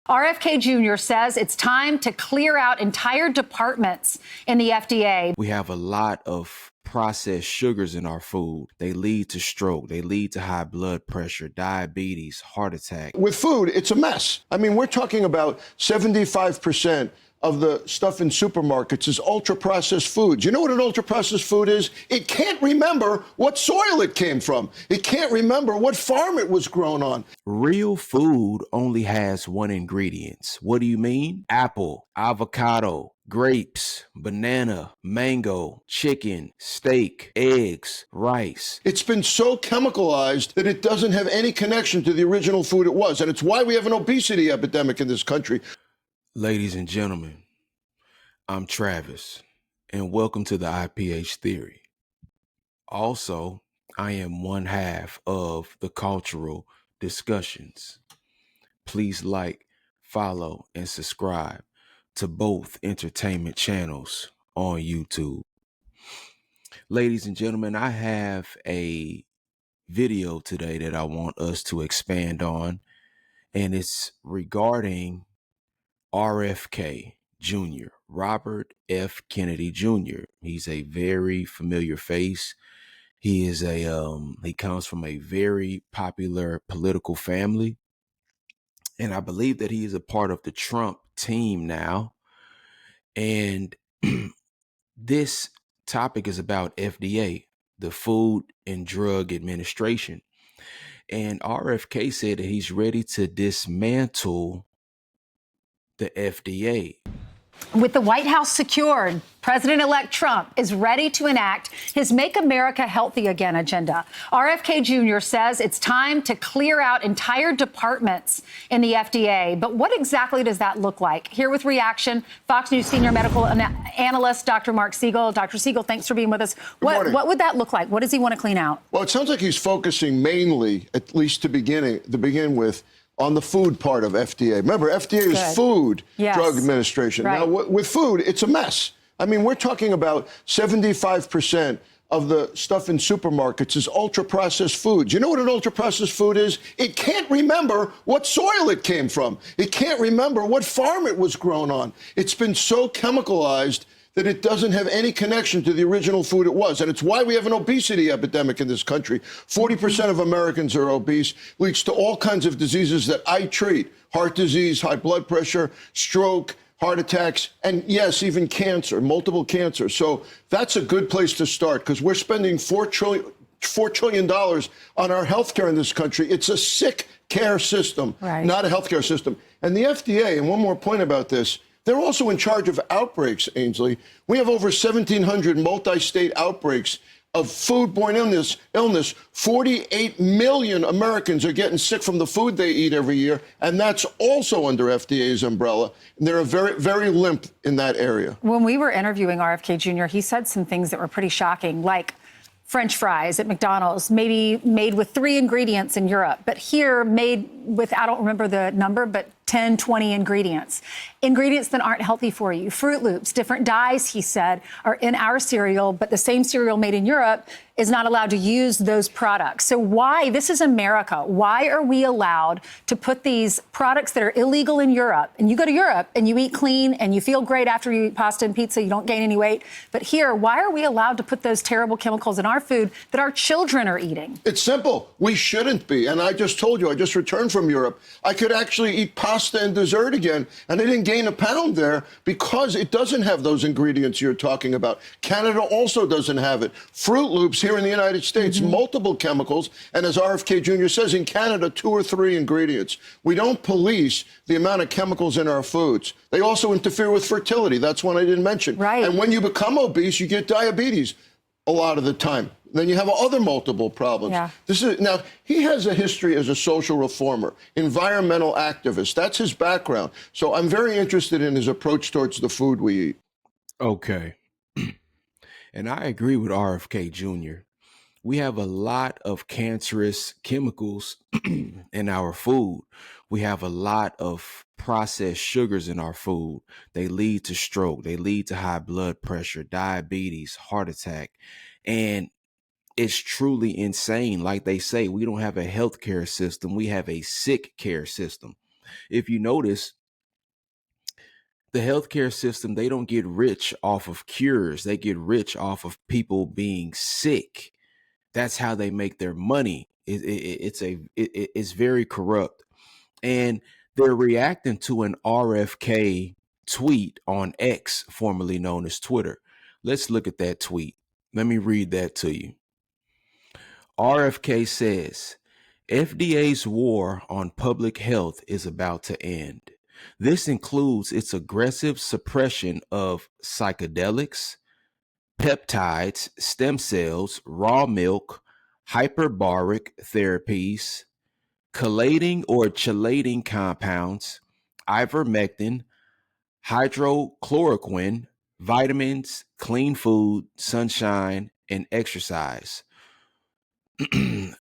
RFK Jr. says it's time to clear out entire departments in the FDA. We have a lot of processed sugars in our food. They lead to stroke. They lead to high blood pressure, diabetes, heart attack. With food, it's a mess. I mean, we're talking about 75% of the stuff in supermarkets is ultra-processed foods. You know what an ultra-processed food is? It can't remember what soil it came from. It can't remember what farm it was grown on. Real food only has one ingredient. What do you mean? Apple, avocado, grapes, banana, mango, chicken, steak, eggs, rice. It's been so chemicalized that it doesn't have any connection to the original food it was. And it's why we have an obesity epidemic in this country. Ladies and gentlemen, I'm Travis, and welcome to the IPH Theory. Also, I am one half of the cultural discussions. Please like, follow, and subscribe to both entertainment channels on YouTube. Ladies and gentlemen, I have a video today that I want us to expand on, and it's regarding RFK Jr., Robert F. Kennedy Jr. He's a very familiar face. He is he comes from a very popular political family. And I believe that he is a part of the Trump team now. And this topic is about FDA, the Food and Drug Administration. And RFK said that he's ready to dismantle the FDA. With the White House secured, President-elect Trump is ready to enact his Make America Healthy Again agenda. RFK Jr. says it's time to clear out entire departments in the FDA. But what exactly does that look like? Here with reaction, Fox News senior medical analyst, Dr. Mark Siegel. Dr. Siegel, thanks for being with us. What would that look like? What does he want to clean out? Well, it sounds like he's focusing mainly, at least to begin with, on the food part of FDA. Remember, FDA is Food Drug Administration. Right. Now, with food, it's a mess. I mean, we're talking about 75% of the stuff in supermarkets is ultra-processed foods. You know what an ultra-processed food is? It can't remember what soil it came from. It can't remember what farm it was grown on. It's been so chemicalized that it doesn't have any connection to the original food it was. And it's why we have an obesity epidemic in this country. 40% of Americans are obese, leads to all kinds of diseases that I treat: heart disease, high blood pressure, stroke, heart attacks, and yes, even cancer, multiple cancers. So that's a good place to start, because we're spending $4 trillion on our healthcare in this country. It's a sick care system, not a healthcare system. And the FDA, and one more point about this, they're also in charge of outbreaks, Ainsley. We have over 1,700 multi-state outbreaks of foodborne illness. 48 million Americans are getting sick from the food they eat every year, and that's also under FDA's umbrella. And they're very, very limp in that area. When we were interviewing RFK Jr., he said some things that were pretty shocking, like French fries at McDonald's, maybe made with 3 ingredients in Europe, but here made with, I don't remember the number, but 10, 20 ingredients that aren't healthy for you. Fruit Loops, different dyes, he said, are in our cereal, but the same cereal made in Europe is not allowed to use those products. So why? This is America. Why are we allowed to put these products that are illegal in Europe? And you go to Europe and you eat clean and you feel great after you eat pasta and pizza, you don't gain any weight. But here, why are we allowed to put those terrible chemicals in our food that our children are eating? It's simple. We shouldn't be. And I just told you, I just returned from Europe. I could actually eat pasta and dessert again, and I didn't gain a pound there because it doesn't have those ingredients you're talking about. Canada also doesn't have it. Fruit Loops here in the United States, multiple chemicals, and as RFK Jr. says, in Canada, 2 or 3 ingredients. We don't police the amount of chemicals in our foods. They also interfere with fertility. That's one I didn't mention. Right. And when you become obese, you get diabetes a lot of the time. Then you have other multiple problems. Yeah. Now, he has a history as a social reformer, environmental activist. That's his background. So I'm very interested in his approach towards the food we eat. Okay. And I agree with RFK Jr. We have a lot of cancerous chemicals in our food. We have a lot of processed sugars in our food. They lead to stroke. They lead to high blood pressure, diabetes, heart attack. And it's truly insane. Like they say, we don't have a healthcare system. We have a sick care system. If you notice, the healthcare system, they don't get rich off of cures. They get rich off of people being sick. That's how they make their money. It's very corrupt. And they're reacting to an RFK tweet on X, formerly known as Twitter. Let's look at that tweet. Let me read that to you. RFK says, FDA's war on public health is about to end. This includes its aggressive suppression of psychedelics, peptides, stem cells, raw milk, hyperbaric therapies, chelating or chelating compounds, ivermectin, hydrochloroquine, vitamins, clean food, sunshine, and exercise,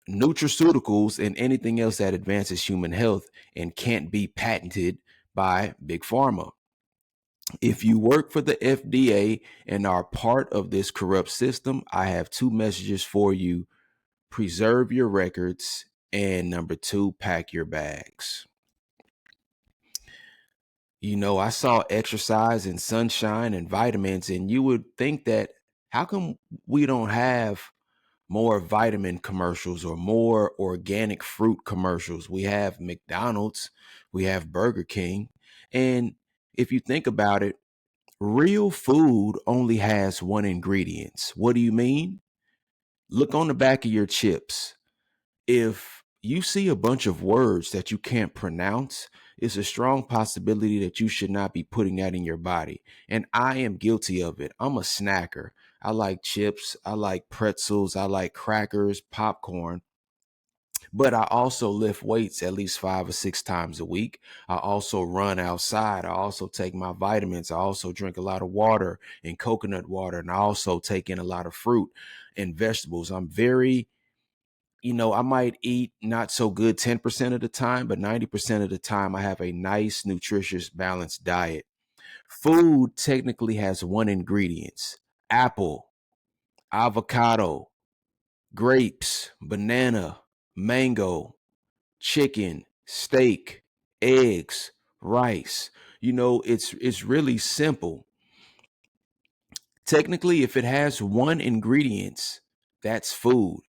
nutraceuticals, and anything else that advances human health and can't be patented by Big Pharma. If you work for the FDA and are part of this corrupt system, I have two messages for you. Preserve your records, and number two, pack your bags. You know, I saw exercise and sunshine and vitamins, and you would think that how come we don't have more vitamin commercials or more organic fruit commercials? We have McDonald's, we have Burger King. And if you think about it, real food only has one ingredient. What do you mean? Look on the back of your chips. If you see a bunch of words that you can't pronounce, it's a strong possibility that you should not be putting that in your body. And I am guilty of it. I'm a snacker. I like chips. I like pretzels. I like crackers, popcorn. But I also lift weights at least 5 or 6 times a week. I also run outside. I also take my vitamins. I also drink a lot of water and coconut water. And I also take in a lot of fruit and vegetables. I'm very, I might eat not so good 10% of the time, but 90% of the time I have a nice, nutritious, balanced diet. Food technically has one ingredient: apple, avocado, grapes, banana, mango, chicken, steak, eggs, rice. It's really simple. Technically, if it has one ingredient, that's food.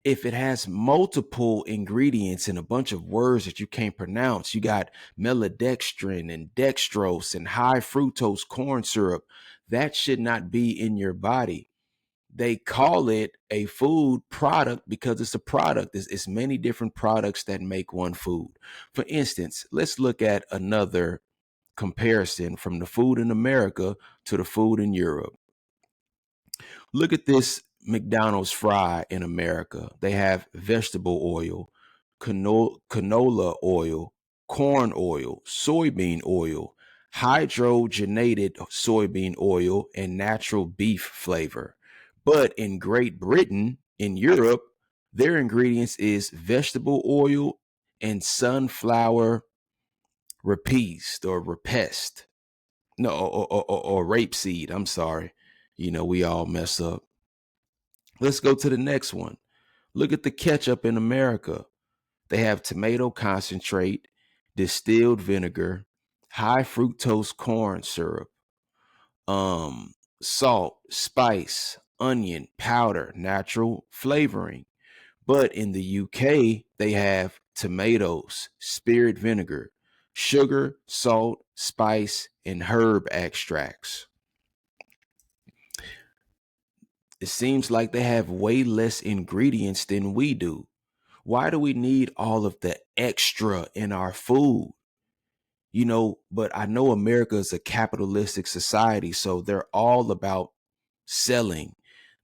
If it has multiple ingredients and a bunch of words that you can't pronounce, you got maltodextrin and dextrose and high fructose corn syrup, that should not be in your body. They call it a food product because it's a product. It's many different products that make one food. For instance, let's look at another comparison from the food in America to the food in Europe. Look at this McDonald's fry in America. They have vegetable oil, canola oil, corn oil, soybean oil, hydrogenated soybean oil, and natural beef flavor. But in Great Britain, in Europe, their ingredients is vegetable oil and sunflower repest. No, or rapeseed. I'm sorry. We all mess up. Let's go to the next one. Look at the ketchup in America. They have tomato concentrate, distilled vinegar, high fructose corn syrup, salt, spice, onion, powder, natural flavoring. But in the UK, they have tomatoes, spirit vinegar, sugar, salt, spice, and herb extracts. It seems like they have way less ingredients than we do. Why do we need all of the extra in our food? But I know America is a capitalistic society, so they're all about selling.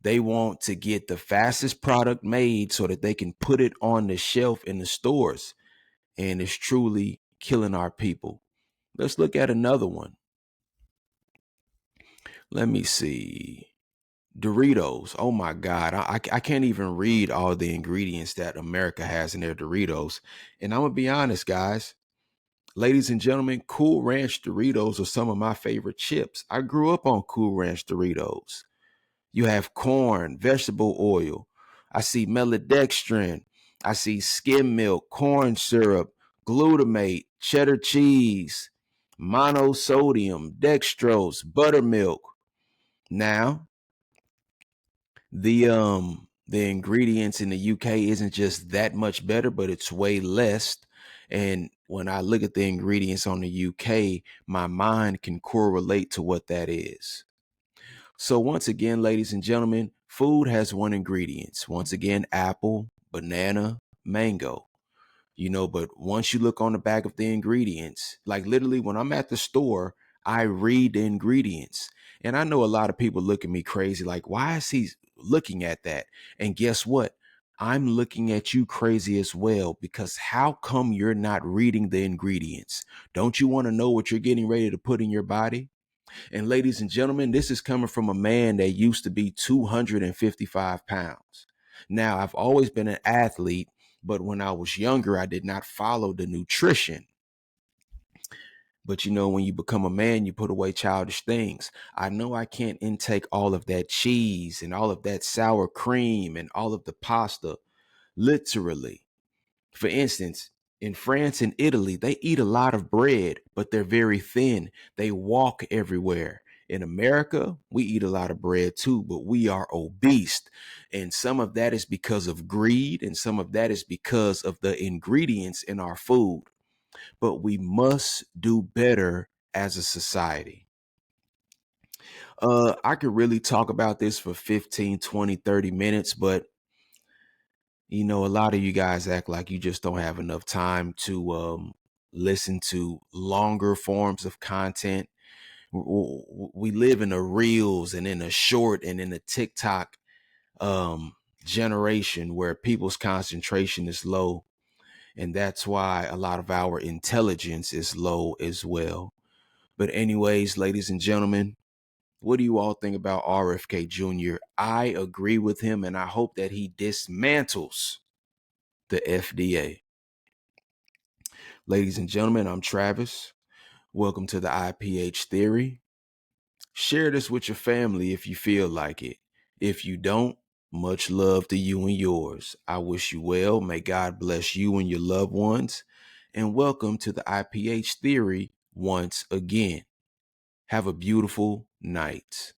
They want to get the fastest product made so that they can put it on the shelf in the stores. And it's truly killing our people. Let's look at another one. Let me see. Doritos. Oh my God. I can't even read all the ingredients that America has in their Doritos. And I'm going to be honest, guys. Ladies and gentlemen, Cool Ranch Doritos are some of my favorite chips. I grew up on Cool Ranch Doritos. You have corn, vegetable oil. I see maltodextrin. I see skim milk, corn syrup, glutamate, cheddar cheese, monosodium, dextrose, buttermilk. Now, the ingredients in the UK isn't just that much better, but it's way less. And when I look at the ingredients on the UK, my mind can correlate to what that is. So once again, ladies and gentlemen, food has one ingredient. Once again, apple, banana, mango. But once you look on the back of the ingredients, like literally when I'm at the store, I read the ingredients. And I know a lot of people look at me crazy, like, why is he looking at that? And guess what? I'm looking at you crazy as well, because how come you're not reading the ingredients? Don't you want to know what you're getting ready to put in your body? And ladies and gentlemen, this is coming from a man that used to be 255 pounds. Now, I've always been an athlete, but when I was younger, I did not follow the nutrition. But when you become a man, you put away childish things. I know I can't intake all of that cheese and all of that sour cream and all of the pasta, literally. For instance, in France and Italy, they eat a lot of bread, but they're very thin. They walk everywhere. In America, we eat a lot of bread too, but we are obese. And some of that is because of greed, and some of that is because of the ingredients in our food. But we must do better as a society. I could really talk about this for 15, 20, 30 minutes, but a lot of you guys act like you just don't have enough time to listen to longer forms of content. We live in the reels and in a short and in a TikTok generation where people's concentration is low. And that's why a lot of our intelligence is low as well. But anyways, ladies and gentlemen, what do you all think about RFK Jr.? I agree with him, and I hope that he dismantles the FDA. Ladies and gentlemen, I'm Travis. Welcome to the IPH Theory. Share this with your family if you feel like it. If you don't, much love to you and yours. I wish you well. May God bless you and your loved ones. And welcome to the IPH Theory once again. Have a beautiful night.